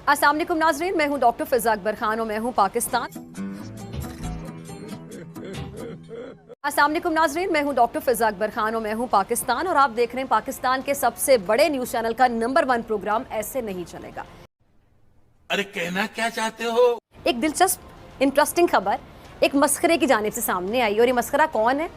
अस्सलाम वालेकुम नाज़रीन, मैं हूं डॉक्टर फ़िज़ा अकबर खान और मैं हूं पाकिस्तान। अस्सलाम वालेकुम नाज़रीन, मैं हूं डॉक्टर फ़िज़ा अकबर खान और मैं हूं पाकिस्तान और आप देख रहे हैं पाकिस्तान के सबसे बड़े न्यूज़ चैनल का नंबर 1 प्रोग्राम ऐसे नहीं चलेगा। अरे कहना क्या चाहते हो? एक दिलचस्प इंटरेस्टिंग खबर एक मस्खरे की जानिब से सामने आई और ये मस्खरा कौन है?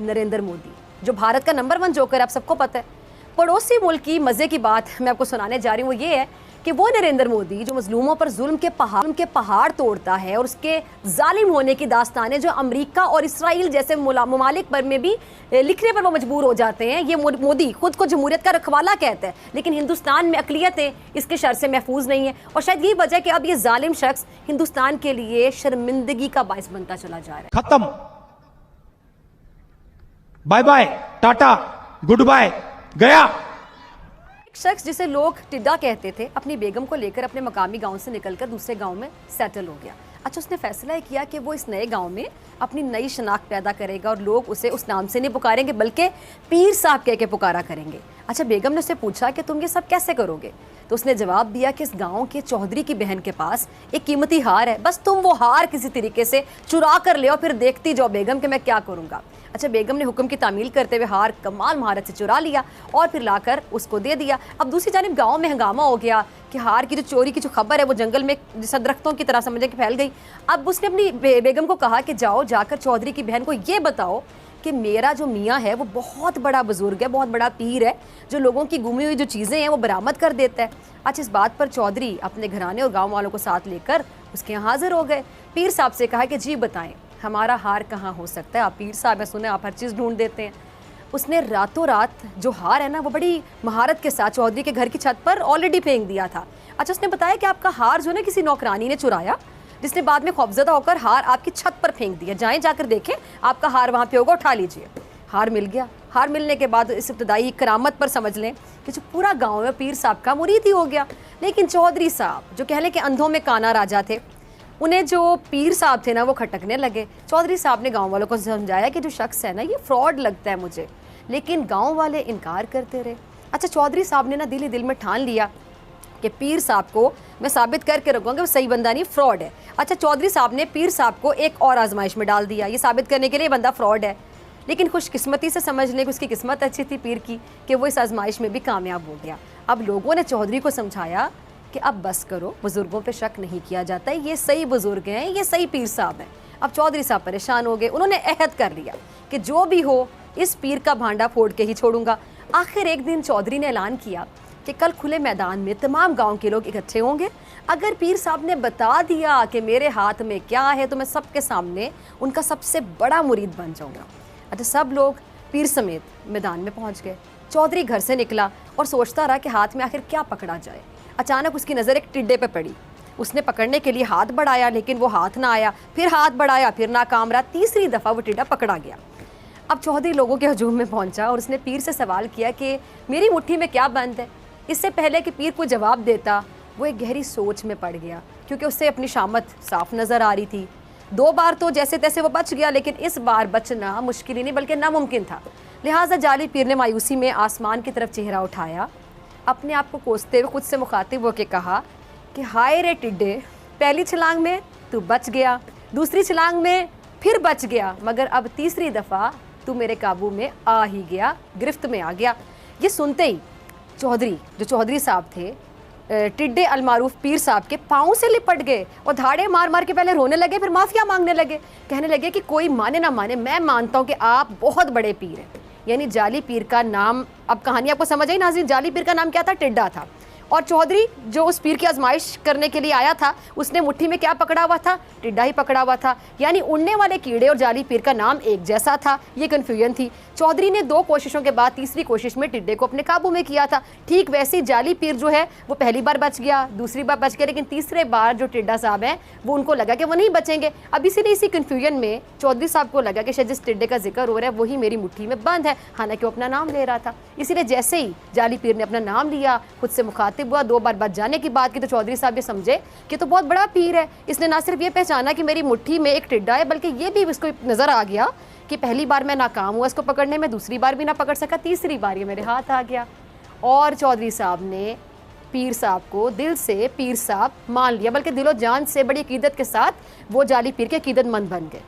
नरेंद्र मोदी, जो भारत का नंबर 1 जोकर, आप सबको पता है। पड़ोसी मुल्क की मज़े की बात मैं आपको सुनाने जा रही हूँ, वो ये है कि वो नरेंद्र मोदी जो मजलूमों पर जुल्म के पहाड़ तोड़ता है और उसके जालिम होने की दास्तानें जो अमेरिका और इसराइल जैसे ममालिक पर में भी लिखने पर वो मजबूर हो जाते हैं। ये मोदी खुद को जमहूरियत का रखवाला कहता है, लेकिन हिंदुस्तान में अकलियतें इसके शर से महफूज नहीं है और शायद यही वजह कि अब ये जालिम शख्स हिंदुस्तान के लिए शर्मिंदगी का बायस बनता चला जा रहा है। खत्म, bye bye, tata, goodbye, गया। एक शख्स जिसे लोग टिड्डा कहते थे अपनी बेगम को लेकर अपने मकामी गांव से निकलकर दूसरे गांव में सेटल हो गया। अच्छा, उसने फैसला किया कि वो इस नए गांव में अपनी नई शनाख्त पैदा करेगा और लोग उसे उस नाम से नहीं पुकारेंगे बल्कि पीर साहब कह के पुकारा करेंगे। अच्छा, बेगम ने उससे पूछा कि तुम ये सब कैसे करोगे? तो उसने जवाब दिया कि इस गांव के चौधरी की बहन के पास एक कीमती हार है, बस तुम वो हार किसी तरीके से चुरा कर ले और फिर देखती जाओ बेगम कि मैं क्या करूँगा। अच्छा, बेगम ने हुक्म की तामील करते हुए हार कमाल महारत से चुरा लिया और फिर लाकर उसको दे दिया। अब दूसरी जानिब गांव में हंगामा हो गया कि हार की जो चोरी की जो खबर है वो जंगल में जैसा दरख्तों की तरह समझे कि फैल गई। अब उसने अपनी बेगम को कहा कि जाओ जाकर चौधरी की बहन को ये बताओ कि मेरा जो मियाँ है वो बहुत बड़ा बुजुर्ग है, बहुत बड़ा पीर है, जो लोगों की गुमी हुई जो चीज़ें हैं वो बरामद कर देता है। अच्छा, इस बात पर चौधरी अपने घराने और गाँव वालों को साथ लेकर उसके यहाँ हाजिर हो गए। पीर साहब से कहा कि जी बताएं हमारा हार कहाँ हो सकता है, आप पीर साहब है, सुने आप हर चीज़ ढूंढ देते हैं। उसने रातों रात जो हार है ना वो बड़ी महारत के साथ चौधरी के घर की छत पर ऑलरेडी फेंक दिया था। अच्छा, उसने बताया कि आपका हार जो है किसी नौकरानी ने चुराया, जिसने बाद में खौफजदा होकर हार आपकी छत पर फेंक दिया, जाएं जाकर देखें आपका हार वहाँ पे होगा, उठा लीजिए। हार मिल गया। हार मिलने के बाद इस इब्तदाई करामत पर समझ लें कि जो पूरा गाँव है पीर साहब का मुरीद ही हो गया। लेकिन चौधरी साहब जो कह लें कि अंधों में काना राजा थे, उन्हें जो पीर साहब थे ना वो खटकने लगे। चौधरी साहब ने गांव वालों को समझाया कि जो शख्स है ना ये फ्रॉड लगता है मुझे, लेकिन गांव वाले इनकार करते रहे। अच्छा, चौधरी साहब ने ना दिल ही दिल में ठान लिया कि पीर साहब को मैं साबित करके रखूँगा वो सही बंदा नहीं, फ्रॉड है। अच्छा, चौधरी साहब ने पीर साहब को एक और आजमाइश में डाल दिया, ये साबित करने के लिए बंदा फ्रॉड है। लेकिन खुशकिस्मती से समझ लें कि उसकी किस्मत अच्छी थी पीर की कि वो इस आजमाइश में भी कामयाब हो गया। अब लोगों ने चौधरी को समझाया कि अब बस करो, बुजुर्गों पे शक नहीं किया जाता है, ये सही बुजुर्ग हैं, ये सही पीर साहब हैं। अब चौधरी साहब परेशान हो गए, उन्होंने अहद कर लिया कि जो भी हो इस पीर का भांडा फोड़ के ही छोड़ूंगा। आखिर एक दिन चौधरी ने ऐलान किया कि कल खुले मैदान में तमाम गांव के लोग इकट्ठे होंगे, अगर पीर साहब ने बता दिया कि मेरे हाथ में क्या है तो मैं सबके सामने उनका सबसे बड़ा मुरीद बन जाऊँगा। अच्छा, सब लोग पीर समेत मैदान में पहुँच गए। चौधरी घर से निकला और सोचता रहा कि हाथ में आखिर क्या पकड़ा जाए। अचानक उसकी नज़र एक टिड्डे पे पड़ी। उसने पकड़ने के लिए हाथ बढ़ाया लेकिन वो हाथ ना आया, फिर हाथ बढ़ाया फिर नाकाम रहा, तीसरी दफ़ा वो टिड्डा पकड़ा गया। अब चौधरी लोगों के हजूम में पहुंचा और उसने पीर से सवाल किया कि मेरी मुट्ठी में क्या बंद है। इससे पहले कि पीर को जवाब देता वो एक गहरी सोच में पड़ गया, क्योंकि उससे अपनी शामत साफ नज़र आ रही थी। 2 बार तो जैसे तैसे वो बच गया, लेकिन इस बार बचना मुश्किल ही नहीं बल्कि नामुमकिन था। लिहाजा जाली पीर ने मायूसी में आसमान की तरफ चेहरा उठाया, अपने आप को कोसते हुए खुद से मुखातिब होकर कहा कि हाय रे टिड्डे, पहली छलांग में तू बच गया, दूसरी छलांग में फिर बच गया, मगर अब तीसरी दफ़ा तू मेरे काबू में आ ही गया, गिरफ्त में आ गया। ये सुनते ही चौधरी साहब थे टिड्डे अलमारूफ पीर साहब के पाँव से लिपट गए और धाड़े मार मार के पहले रोने लगे, फिर माफ़िया मांगने लगे। कहने लगे कि कोई माने ना माने, मैं मानता हूँ कि आप बहुत बड़े पीर हैं। यानी जाली पीर का नाम, अब कहानी आपको समझ आई नाज़रीन, जाली पीर का नाम क्या था? टिड्डा था। और चौधरी जो उस पीर की आजमाइश करने के लिए आया था उसने मुट्ठी में क्या पकड़ा हुआ था? टिड्डा ही पकड़ा हुआ था। यानी उड़ने वाले कीड़े और जाली पीर का नाम एक जैसा था, ये कन्फ्यूजन थी। चौधरी ने 2 कोशिशों के बाद तीसरी कोशिश में टिड्डे को अपने काबू में किया था। ठीक वैसे ही जाली पीर जो है वो पहली बार बच गया, दूसरी बार बच गया, लेकिन तीसरे बार जो टिड्डा साहब हैं वो उनको लगा कि वो नहीं बचेंगे। अब इसीलिए इसी कन्फ्यूजन में चौधरी साहब को लगा कि शायद जिस टिड्डे का जिक्र हो रहा है वही मेरी मुट्ठी में बंद है, हालांकि वो अपना नाम ले रहा था। इसीलिए जैसे ही जाली पीर ने अपना नाम लिया, खुद से मुखातिब हुआ, 2 बार बच जाने की बात की, तो चौधरी साहब ये समझे कि तो बहुत बड़ा पीर है। इसने ना सिर्फ ये पहचाना कि मेरी मुट्ठी में एक टिड्डा है, बल्कि ये भी इसको नज़र आ गया कि पहली बार मैं नाकाम हुआ इसको पकड़ने में, दूसरी बार भी ना पकड़ सका, तीसरी बार ये मेरे हाथ आ गया। और चौधरी साहब ने पीर साहब को दिल से पीर साहब मान लिया, बल्कि दिलो जान से बड़ी अकीदत के साथ वो जाली पीर के अकीदतमंद बन गए।